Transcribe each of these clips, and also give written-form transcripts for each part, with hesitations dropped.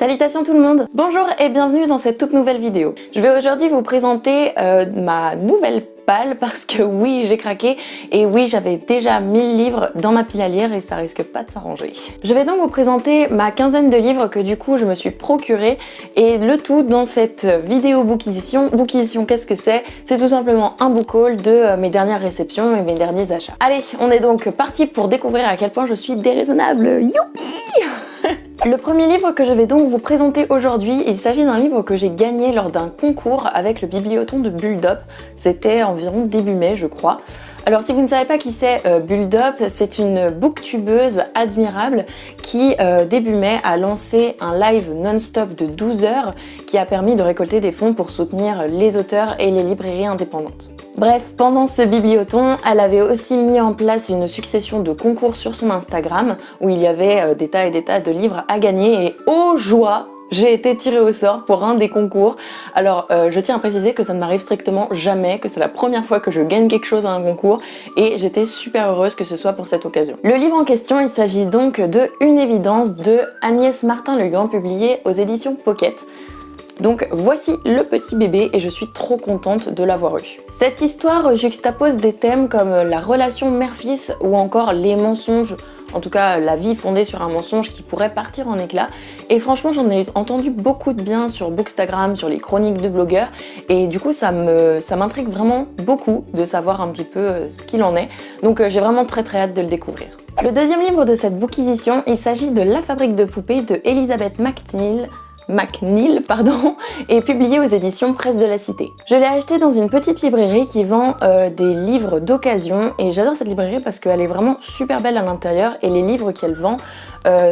Salutations tout le monde! Bonjour et bienvenue dans cette toute nouvelle vidéo. Je vais aujourd'hui vous présenter ma nouvelle palle parce que oui, j'ai craqué et oui, j'avais déjà 1000 livres dans ma pile à lire et ça risque pas de s'arranger. Je vais donc vous présenter ma quinzaine de livres que du coup je me suis procuré et le tout dans cette vidéo bookisition. Bookisition, qu'est-ce que c'est? C'est tout simplement un book haul de mes dernières réceptions et mes derniers achats. Allez, on est donc parti pour découvrir à quel point je suis déraisonnable. Youpi! Le premier livre que je vais donc vous présenter aujourd'hui, il s'agit d'un livre que j'ai gagné lors d'un concours avec le Bibliothon de Bulldop. C'était environ début mai, je crois. Alors si vous ne savez pas qui c'est Bulldop, c'est une booktubeuse admirable qui début mai a lancé un live non-stop de 12 heures qui a permis de récolter des fonds pour soutenir les auteurs et les librairies indépendantes. Bref, pendant ce bibliothon, elle avait aussi mis en place une succession de concours sur son Instagram où il y avait des tas et des tas de livres à gagner et oh joie! J'ai été tirée au sort pour un des concours. Alors, je tiens à préciser que ça ne m'arrive strictement jamais, que c'est la première fois que je gagne quelque chose à un concours et j'étais super heureuse que ce soit pour cette occasion. Le livre en question, il s'agit donc de Une évidence de Agnès Martin-Legrand, publié aux éditions Pocket. Donc voici le petit bébé et je suis trop contente de l'avoir eu. Cette histoire juxtapose des thèmes comme la relation mère-fils ou encore les mensonges, en tout cas la vie fondée sur un mensonge qui pourrait partir en éclats. Et franchement j'en ai entendu beaucoup de bien sur Bookstagram, sur les chroniques de blogueurs et du coup ça m'intrigue vraiment beaucoup de savoir un petit peu ce qu'il en est. Donc j'ai vraiment très hâte de le découvrir. Le deuxième livre de cette bookisition, il s'agit de La fabrique de poupées de Elizabeth McNeill, est publié aux éditions Presse de la Cité. Je l'ai acheté dans une petite librairie qui vend des livres d'occasion et j'adore cette librairie parce qu'elle est vraiment super belle à l'intérieur et les livres qu'elle vend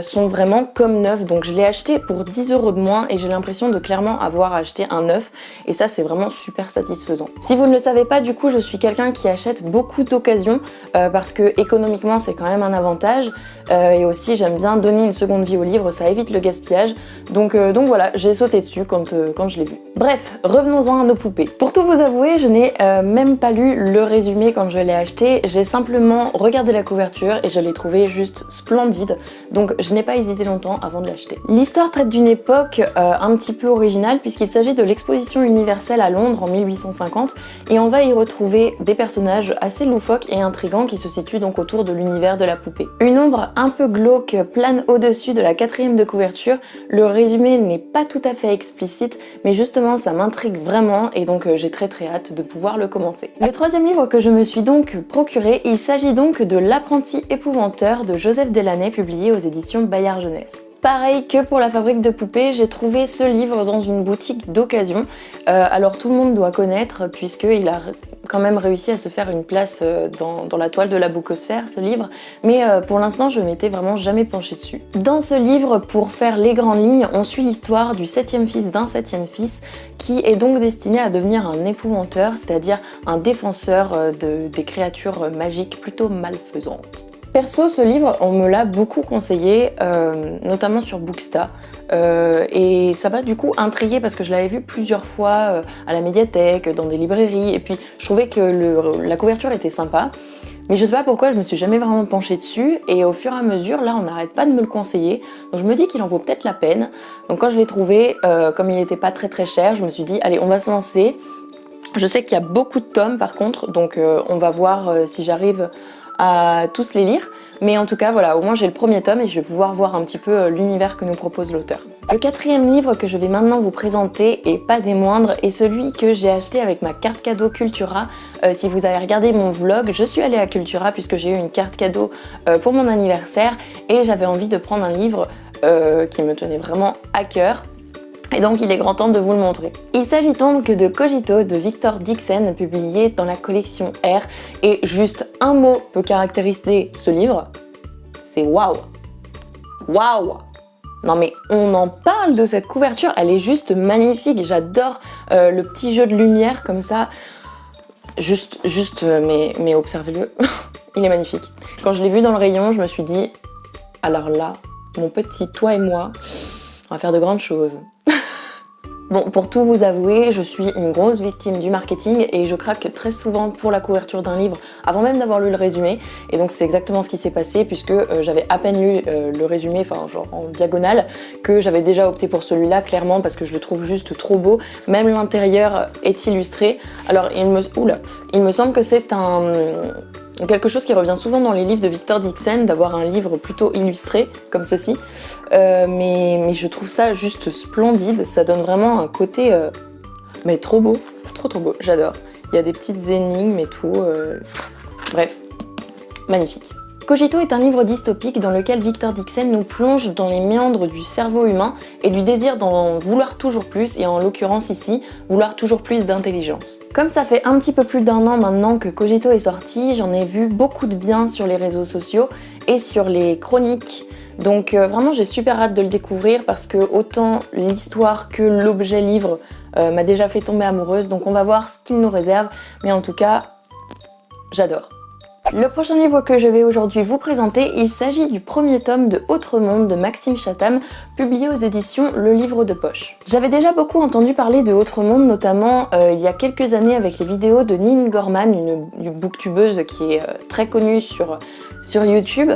sont vraiment comme neufs, donc je l'ai acheté pour 10 € de moins et j'ai l'impression de clairement avoir acheté un neuf et ça c'est vraiment super satisfaisant. Si vous ne le savez pas, du coup je suis quelqu'un qui achète beaucoup d'occasions parce que économiquement c'est quand même un avantage et aussi j'aime bien donner une seconde vie aux livres, ça évite le gaspillage, donc voilà, j'ai sauté dessus quand je l'ai vu. Bref, revenons-en à nos poupées. Pour tout vous avouer, je n'ai même pas lu le résumé quand je l'ai acheté, j'ai simplement regardé la couverture et je l'ai trouvé juste splendide. Donc je n'ai pas hésité longtemps avant de l'acheter. L'histoire traite d'une époque un petit peu originale puisqu'il s'agit de l'exposition universelle à Londres en 1850 et on va y retrouver des personnages assez loufoques et intrigants qui se situent donc autour de l'univers de la poupée. Une ombre un peu glauque plane au-dessus de la 4e de couverture. Le résumé n'est pas tout à fait explicite mais justement ça m'intrigue vraiment et donc j'ai très hâte de pouvoir le commencer. Le troisième livre que je me suis donc procuré, il s'agit donc de L'apprenti épouvanteur de Joseph Delaney, publié aux éditions Bayard Jeunesse. Pareil que pour La fabrique de poupées, j'ai trouvé ce livre dans une boutique d'occasion. Alors tout le monde doit connaître puisqu'il a quand même réussi à se faire une place dans la toile de la bookosphère, ce livre, mais pour l'instant je m'étais vraiment jamais penchée dessus. Dans ce livre, pour faire les grandes lignes, on suit l'histoire du 7e fils d'un 7e fils qui est donc destiné à devenir un épouvanteur, c'est-à-dire un défenseur des créatures magiques plutôt malfaisantes. Perso, ce livre, on me l'a beaucoup conseillé, notamment sur Booksta, et ça m'a du coup intriguée parce que je l'avais vu plusieurs fois à la médiathèque, dans des librairies, et puis je trouvais que la couverture était sympa, mais je sais pas pourquoi je me suis jamais vraiment penchée dessus, et au fur et à mesure, là, on n'arrête pas de me le conseiller, donc je me dis qu'il en vaut peut-être la peine. Donc quand je l'ai trouvé, comme il n'était pas très cher, je me suis dit, allez, on va se lancer. Je sais qu'il y a beaucoup de tomes par contre, donc on va voir si j'arrive à tous les lire, mais en tout cas voilà, au moins j'ai le premier tome et je vais pouvoir voir un petit peu l'univers que nous propose l'auteur. Le 4e livre que je vais maintenant vous présenter, et pas des moindres, est celui que j'ai acheté avec ma carte cadeau Cultura. Si vous avez regardé mon vlog, je suis allée à Cultura puisque j'ai eu une carte cadeau pour mon anniversaire et j'avais envie de prendre un livre qui me tenait vraiment à cœur. Et donc il est grand temps de vous le montrer. Il s'agit donc de Cogito de Victor Dixon, publié dans la collection R. Et juste un mot peut caractériser ce livre, c'est waouh! Waouh! Non mais on en parle de cette couverture, elle est juste magnifique, j'adore le petit jeu de lumière comme ça. Mais observez-le, il est magnifique. Quand je l'ai vu dans le rayon, je me suis dit, alors là, mon petit toi et moi, on va faire de grandes choses. Bon, pour tout vous avouer, je suis une grosse victime du marketing et je craque très souvent pour la couverture d'un livre avant même d'avoir lu le résumé. Et donc c'est exactement ce qui s'est passé puisque j'avais à peine lu le résumé, enfin genre en diagonale, que j'avais déjà opté pour celui-là clairement parce que je le trouve juste trop beau. Même l'intérieur est illustré. Alors il me semble que c'est quelque chose qui revient souvent dans les livres de Victor Dixon, d'avoir un livre plutôt illustré, comme ceci. Mais je trouve ça juste splendide, ça donne vraiment un côté... mais trop beau, trop beau, j'adore. Il y a des petites énigmes et tout, bref, magnifique. Cogito est un livre dystopique dans lequel Victor Dixon nous plonge dans les méandres du cerveau humain et du désir d'en vouloir toujours plus, et en l'occurrence ici, vouloir toujours plus d'intelligence. Comme ça fait un petit peu plus d'1 an maintenant que Cogito est sorti, j'en ai vu beaucoup de bien sur les réseaux sociaux et sur les chroniques. Donc vraiment j'ai super hâte de le découvrir parce que autant l'histoire que l'objet livre m'a déjà fait tomber amoureuse, donc on va voir ce qu'il nous réserve, mais en tout cas, j'adore. Le prochain livre que je vais aujourd'hui vous présenter, il s'agit du premier tome de Autre Monde de Maxime Chatham, publié aux éditions Le Livre de Poche. J'avais déjà beaucoup entendu parler de Autre Monde, notamment il y a quelques années avec les vidéos de Nin Gorman, une booktubeuse qui est très connue sur YouTube,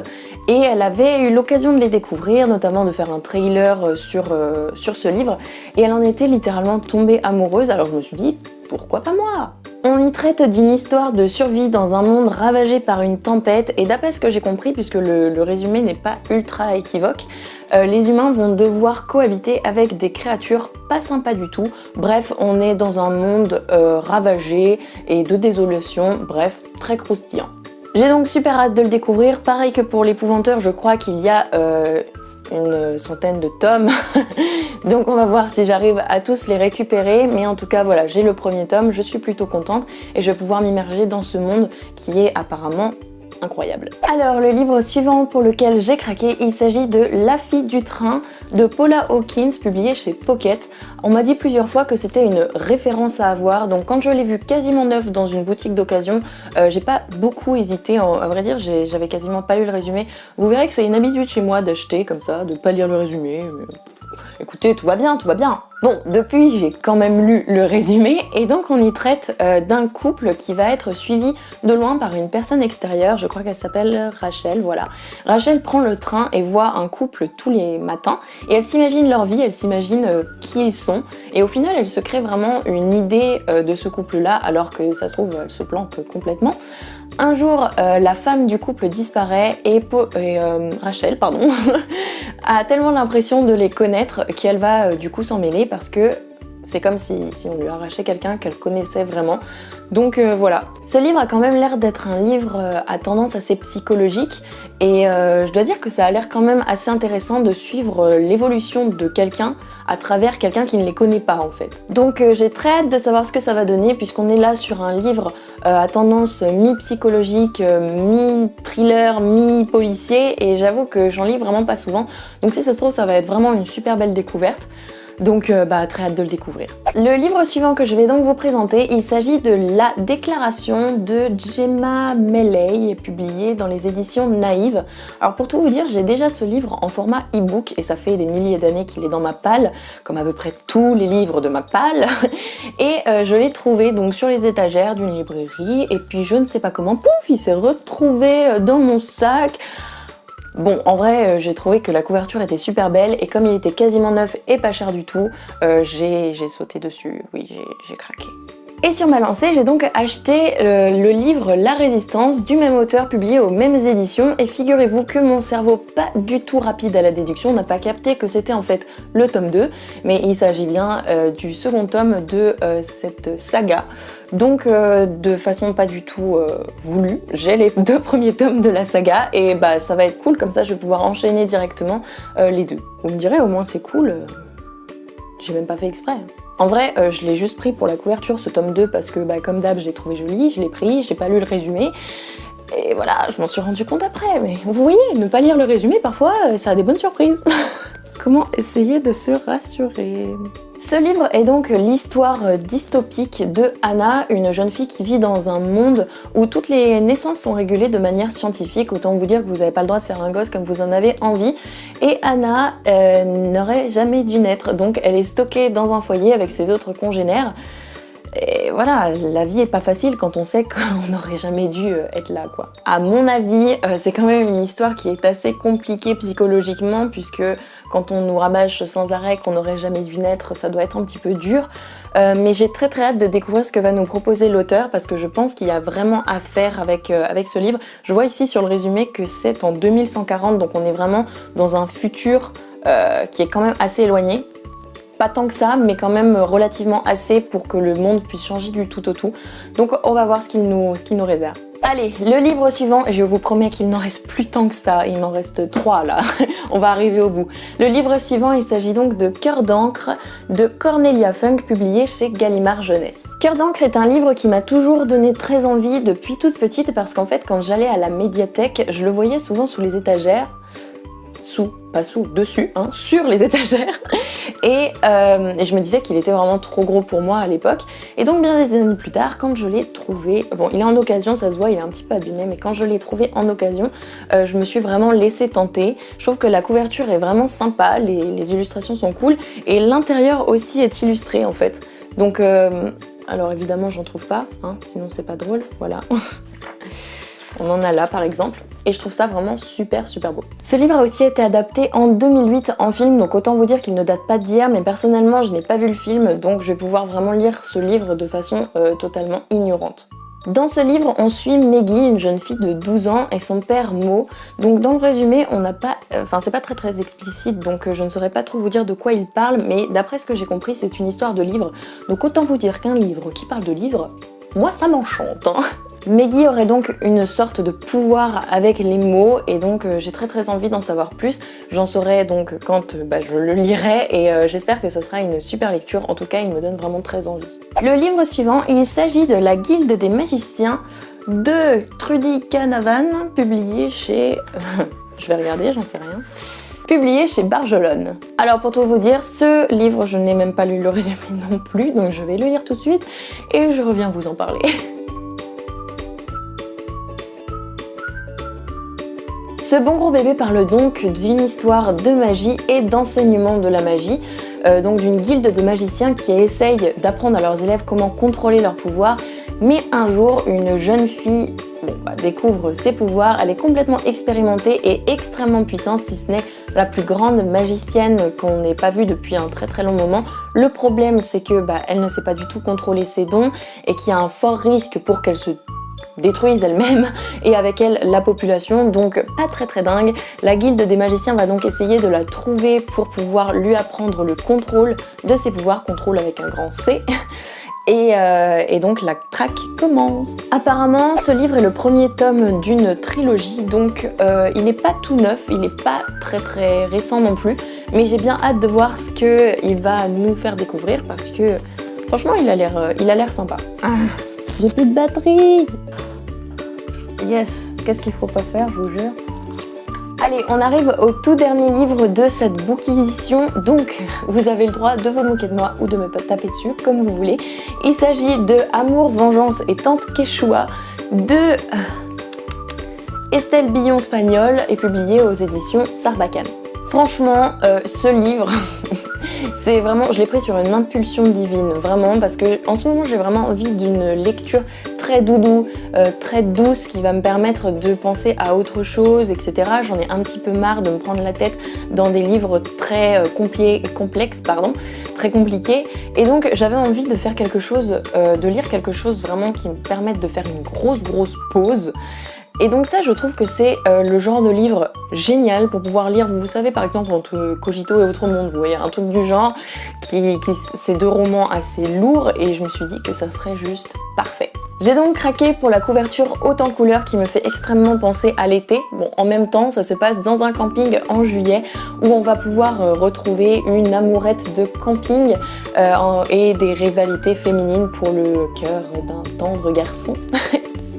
et elle avait eu l'occasion de les découvrir, notamment de faire un trailer sur ce livre, et elle en était littéralement tombée amoureuse, alors je me suis dit, pourquoi pas moi ? On y traite d'une histoire de survie dans un monde ravagé par une tempête, et d'après ce que j'ai compris, puisque le résumé n'est pas ultra équivoque, les humains vont devoir cohabiter avec des créatures pas sympas du tout. Bref, on est dans un monde ravagé et de désolation, bref, très croustillant. J'ai donc super hâte de le découvrir. Pareil que pour l'épouvanteur, je crois qu'il y a une centaine de tomes, donc on va voir si j'arrive à tous les récupérer, mais en tout cas voilà, j'ai le premier tome, je suis plutôt contente et je vais pouvoir m'immerger dans ce monde qui est apparemment incroyable. Alors le livre suivant pour lequel j'ai craqué, il s'agit de La fille du train de Paula Hawkins, publié chez Pocket. On m'a dit plusieurs fois que c'était une référence à avoir, donc quand je l'ai vu quasiment neuf dans une boutique d'occasion, j'ai pas beaucoup hésité, à vrai dire j'avais quasiment pas lu le résumé. Vous verrez que c'est une habitude chez moi d'acheter comme ça, de pas lire le résumé, mais... Écoutez, tout va bien, tout va bien. Bon, depuis j'ai quand même lu le résumé et donc on y traite d'un couple qui va être suivi de loin par une personne extérieure, je crois qu'elle s'appelle Rachel, voilà. Rachel prend le train et voit un couple tous les matins et elle s'imagine leur vie, elle s'imagine qui ils sont, et au final elle se crée vraiment une idée de ce couple-là alors que ça se trouve elle se plante complètement. Un jour, la femme du couple disparaît et Rachel a tellement l'impression de les connaître qu'elle va du coup s'en mêler parce que c'est comme si on lui arrachait quelqu'un qu'elle connaissait vraiment. Donc voilà. Ce livre a quand même l'air d'être un livre à tendance assez psychologique et je dois dire que ça a l'air quand même assez intéressant de suivre l'évolution de quelqu'un à travers quelqu'un qui ne les connaît pas en fait. Donc j'ai très hâte de savoir ce que ça va donner puisqu'on est là sur un livre à tendance mi-psychologique, mi-thriller, mi-policier et j'avoue que j'en lis vraiment pas souvent. Donc si ça se trouve ça va être vraiment une super belle découverte. Donc très hâte de le découvrir. Le livre suivant que je vais donc vous présenter, il s'agit de La Déclaration de Jemma Melley, publié dans les éditions Naïve. Alors pour tout vous dire, j'ai déjà ce livre en format e-book et ça fait des milliers d'années qu'il est dans ma palle, comme à peu près tous les livres de ma palle. Et je l'ai trouvé donc sur les étagères d'une librairie et puis je ne sais pas comment, pouf, il s'est retrouvé dans mon sac. Bon, en vrai, j'ai trouvé que la couverture était super belle et comme il était quasiment neuf et pas cher du tout, j'ai sauté dessus, oui, j'ai craqué. Et sur ma lancée, j'ai donc acheté le livre La Résistance du même auteur publié aux mêmes éditions et figurez-vous que mon cerveau pas du tout rapide à la déduction n'a pas capté que c'était en fait le tome 2, mais il s'agit bien du second tome de cette saga. Donc de façon pas du tout voulue, j'ai les 2 premiers tomes de la saga et bah ça va être cool, comme ça je vais pouvoir enchaîner directement les 2. Vous me direz au moins c'est cool, j'ai même pas fait exprès. En vrai, je l'ai juste pris pour la couverture, ce tome 2, parce que bah, comme d'hab, je l'ai trouvé joli, je l'ai pris, j'ai pas lu le résumé, et voilà, je m'en suis rendu compte après, mais vous voyez, ne pas lire le résumé, parfois, ça a des bonnes surprises. Comment essayer de se rassurer? Ce livre est donc l'histoire dystopique de Anna, une jeune fille qui vit dans un monde où toutes les naissances sont régulées de manière scientifique. Autant vous dire que vous n'avez pas le droit de faire un gosse comme vous en avez envie. Et Anna n'aurait jamais dû naître, donc elle est stockée dans un foyer avec ses autres congénères. Et voilà, la vie est pas facile quand on sait qu'on n'aurait jamais dû être là, quoi. À mon avis, c'est quand même une histoire qui est assez compliquée psychologiquement, puisque quand on nous rabâche sans arrêt qu'on n'aurait jamais dû naître, ça doit être un petit peu dur. Mais j'ai très hâte de découvrir ce que va nous proposer l'auteur, parce que je pense qu'il y a vraiment à faire avec ce livre. Je vois ici sur le résumé que c'est en 2140, donc on est vraiment dans un futur qui est quand même assez éloigné. Pas tant que ça, mais quand même relativement assez pour que le monde puisse changer du tout au tout. Donc on va voir ce qu'il nous réserve. Allez, le livre suivant, et je vous promets qu'il n'en reste plus tant que ça, il m'en reste 3 là, on va arriver au bout. Le livre suivant, il s'agit donc de Cœur d'encre de Cornelia Funk, publié chez Gallimard Jeunesse. Cœur d'encre est un livre qui m'a toujours donné très envie depuis toute petite, parce qu'en fait quand j'allais à la médiathèque, je le voyais souvent sous les étagères, dessus, hein, sur les étagères. Et je me disais qu'il était vraiment trop gros pour moi à l'époque. Et donc bien des années plus tard, quand je l'ai trouvé, bon il est en occasion, ça se voit, il est un petit peu abîmé, mais quand je l'ai trouvé en occasion, je me suis vraiment laissée tenter. Je trouve que la couverture est vraiment sympa, les illustrations sont cool, et l'intérieur aussi est illustré en fait. Donc, alors évidemment j'en trouve pas, hein, sinon c'est pas drôle, voilà. On en a là par exemple. Et je trouve ça vraiment super beau. Ce livre a aussi été adapté en 2008 en film, donc autant vous dire qu'il ne date pas d'hier, mais personnellement je n'ai pas vu le film, donc je vais pouvoir vraiment lire ce livre de façon totalement ignorante. Dans ce livre, on suit Maggie, une jeune fille de 12 ans, et son père Mo. Donc dans le résumé, on n'a pas... Enfin, c'est pas très explicite, donc je ne saurais pas trop vous dire de quoi il parle, mais d'après ce que j'ai compris, c'est une histoire de livre. Donc autant vous dire qu'un livre qui parle de livre, moi ça m'enchante, hein. Maggie aurait donc une sorte de pouvoir avec les mots, et donc j'ai très envie d'en savoir plus. J'en saurai donc quand je le lirai, et j'espère que ça sera une super lecture. En tout cas, il me donne vraiment très envie. Le livre suivant, il s'agit de La Guilde des Magiciens de Trudy Canavan, publié chez... je vais regarder, j'en sais rien. Publié chez Bargelonne. Alors pour tout vous dire, ce livre, je n'ai même pas lu le résumé non plus, donc je vais le lire tout de suite et je reviens vous en parler. Ce bon gros bébé parle donc d'une histoire de magie et d'enseignement de la magie, donc d'une guilde de magiciens qui essayent d'apprendre à leurs élèves comment contrôler leurs pouvoirs, mais un jour une jeune fille découvre ses pouvoirs, elle est complètement expérimentée et extrêmement puissante, si ce n'est la plus grande magicienne qu'on n'ait pas vue depuis un très long moment. Le problème c'est que elle ne sait pas du tout contrôler ses dons et qu'il y a un fort risque pour qu'elle se détruisent elle-même et avec elle la population, donc pas très dingue. La guilde des magiciens va donc essayer de la trouver pour pouvoir lui apprendre le contrôle de ses pouvoirs, contrôle avec un grand C. Et donc la traque commence. Apparemment, ce livre est le premier tome d'une trilogie, donc il n'est pas tout neuf, il n'est pas très récent non plus, mais j'ai bien hâte de voir ce qu'il va nous faire découvrir parce que franchement il a l'air sympa. J'ai plus de batterie. Yes, qu'est-ce qu'il faut pas faire, je vous jure. Allez, on arrive au tout dernier livre de cette bookisation, donc vous avez le droit de vous moquer de moi ou de me taper dessus, comme vous voulez. Il s'agit de Amour, Vengeance et Tante Quechua de Estelle Billon-Spagnol et publié aux éditions Sarbacane. Franchement, ce livre, c'est vraiment, je l'ai pris sur une impulsion divine, vraiment, parce que en ce moment j'ai vraiment envie d'une lecture très doudou, très douce, qui va me permettre de penser à autre chose, etc. J'en ai un petit peu marre de me prendre la tête dans des livres très complexes, très compliqués, et donc j'avais envie de faire quelque chose, de lire quelque chose vraiment qui me permette de faire une grosse pause. Et donc ça, je trouve que c'est le genre de livre génial pour pouvoir lire, vous savez, par exemple entre Cogito et Autre Monde, vous voyez, un truc du genre, c'est 2 romans assez lourds, et je me suis dit que ça serait juste parfait. J'ai donc craqué pour la couverture haute en couleurs qui me fait extrêmement penser à l'été. Bon, en même temps, ça se passe dans un camping en juillet où on va pouvoir retrouver une amourette de camping et des rivalités féminines pour le cœur d'un tendre garçon.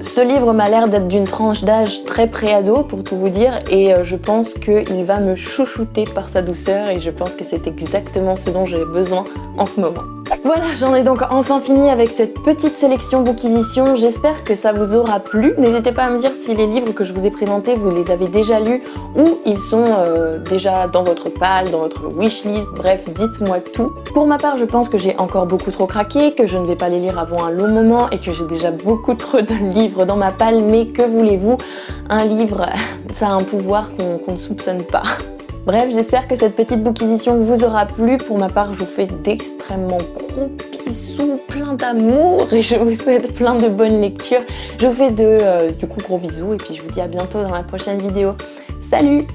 Ce livre m'a l'air d'être d'une tranche d'âge très pré-ado pour tout vous dire et je pense qu'il va me chouchouter par sa douceur et je pense que c'est exactement ce dont j'ai besoin en ce moment. Voilà, j'en ai donc enfin fini avec cette petite sélection Bookisition. J'espère que ça vous aura plu. N'hésitez pas à me dire si les livres que je vous ai présentés, vous les avez déjà lus ou ils sont déjà dans votre palle, dans votre wishlist. Bref, dites-moi tout. Pour ma part, je pense que j'ai encore beaucoup trop craqué, que je ne vais pas les lire avant un long moment et que j'ai déjà beaucoup trop de livres dans ma palle. Mais que voulez-vous, un livre, ça a un pouvoir qu'on ne soupçonne pas. Bref, j'espère que cette petite bookisition vous aura plu. Pour ma part, je vous fais d'extrêmement gros bisous, plein d'amour et je vous souhaite plein de bonnes lectures. Je vous fais du coup gros bisous et puis je vous dis à bientôt dans la prochaine vidéo. Salut!